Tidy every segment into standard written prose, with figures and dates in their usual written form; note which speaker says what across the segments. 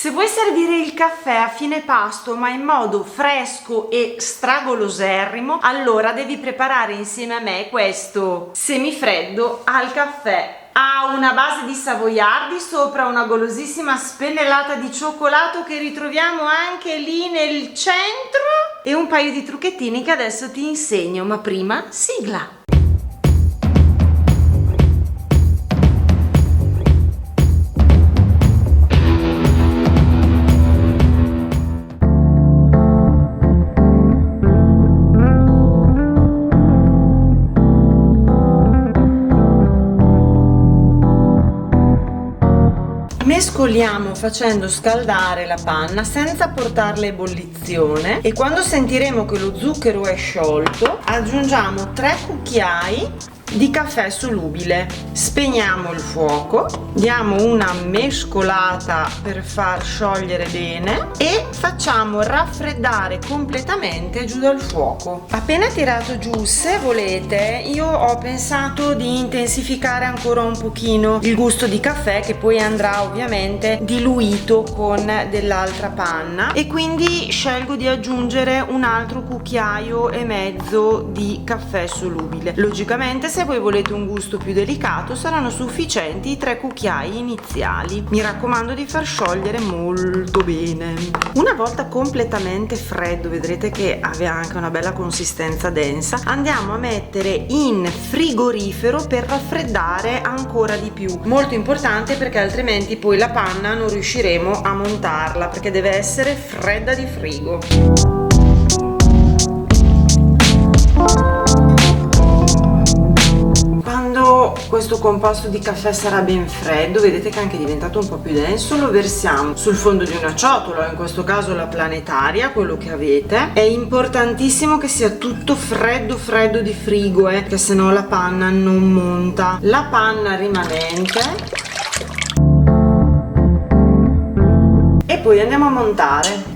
Speaker 1: Se vuoi servire il caffè a fine pasto ma in modo fresco e stragoloserrimo, allora devi preparare insieme a me questo semifreddo al caffè. Ha una base di savoiardi, sopra una golosissima spennellata di cioccolato che ritroviamo anche lì nel centro e un paio di trucchettini che adesso ti insegno, ma prima sigla! Mescoliamo facendo scaldare la panna senza portarla a ebollizione e quando sentiremo che lo zucchero è sciolto aggiungiamo 3 cucchiai di caffè solubile. Spegniamo il fuoco, diamo una mescolata per far sciogliere bene e facciamo raffreddare completamente giù dal fuoco. Appena tirato giù, se volete, io ho pensato di intensificare ancora un pochino il gusto di caffè, che poi andrà ovviamente diluito con dell'altra panna, e quindi scelgo di aggiungere un altro cucchiaio e mezzo di caffè solubile. Logicamente, se voi volete un gusto più delicato, saranno sufficienti i 3 cucchiai iniziali. Mi raccomando di far sciogliere molto bene. Una volta completamente freddo, vedrete che aveva anche una bella consistenza densa, andiamo a mettere in frigorifero per raffreddare ancora di più. Molto importante, perché altrimenti poi la panna non riusciremo a montarla, perché deve essere fredda di frigo. Questo composto di caffè sarà ben freddo, vedete che è anche diventato un po' più denso, lo versiamo sul fondo di una ciotola, in questo caso la planetaria, quello che avete. È importantissimo che sia tutto freddo freddo di frigo, perché sennò la panna non monta. La panna rimanente e poi andiamo a montare.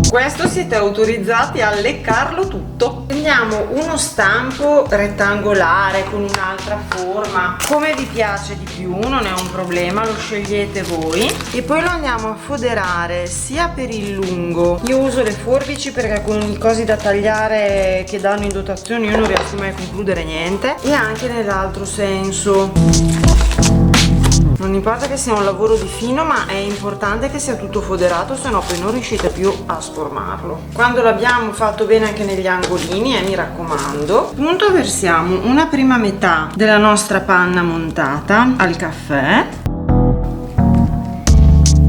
Speaker 1: Questo siete autorizzati a leccarlo tutto. Prendiamo uno stampo rettangolare con un'altra forma, come vi piace di più, non è un problema, lo scegliete voi, e poi lo andiamo a foderare sia per il lungo. Io uso le forbici perché con i cosi da tagliare che danno in dotazione io non riesco mai a concludere niente, e anche nell'altro senso. Non importa che sia un lavoro di fino, ma è importante che sia tutto foderato, se no poi non riuscite più a sformarlo. Quando l'abbiamo fatto bene anche negli angolini, mi raccomando, appunto versiamo una prima metà della nostra panna montata al caffè.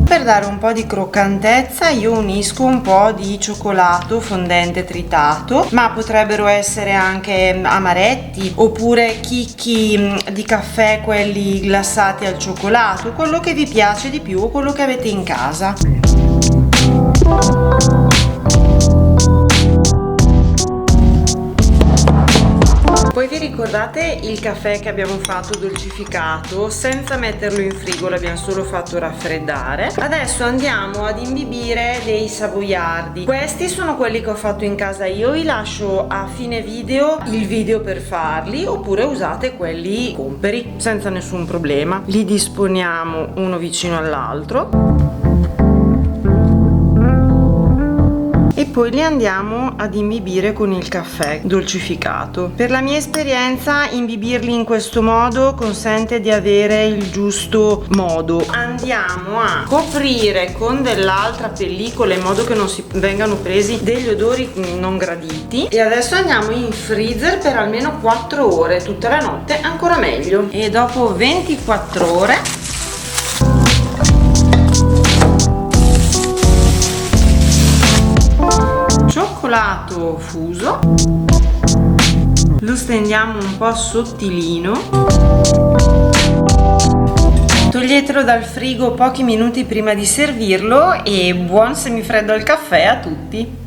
Speaker 1: Per dare un po' di croccantezza io unisco un po' di cioccolato fondente tritato, ma potrebbero essere anche amaretti oppure chicchi di caffè, quelli glassati al cioccolato, quello che vi piace di più o quello che avete in casa. Poi vi ricordate il caffè che abbiamo fatto dolcificato senza metterlo in frigo, l'abbiamo solo fatto raffreddare. Adesso andiamo ad imbibire dei savoiardi. Questi sono quelli che ho fatto in casa io, vi lascio a fine video il video per farli, oppure usate quelli comperi senza nessun problema. Li disponiamo uno vicino all'altro e poi li andiamo ad imbibire con il caffè dolcificato. Per la mia esperienza, imbibirli in questo modo consente di avere il giusto modo. Andiamo a coprire con dell'altra pellicola in modo che non si vengano presi degli odori non graditi, e adesso andiamo in freezer per almeno 4 ore, tutta la notte ancora meglio. E dopo 24 ore cioccolato fuso, lo stendiamo un po' sottilino, toglietelo dal frigo pochi minuti prima di servirlo e buon semifreddo al caffè a tutti!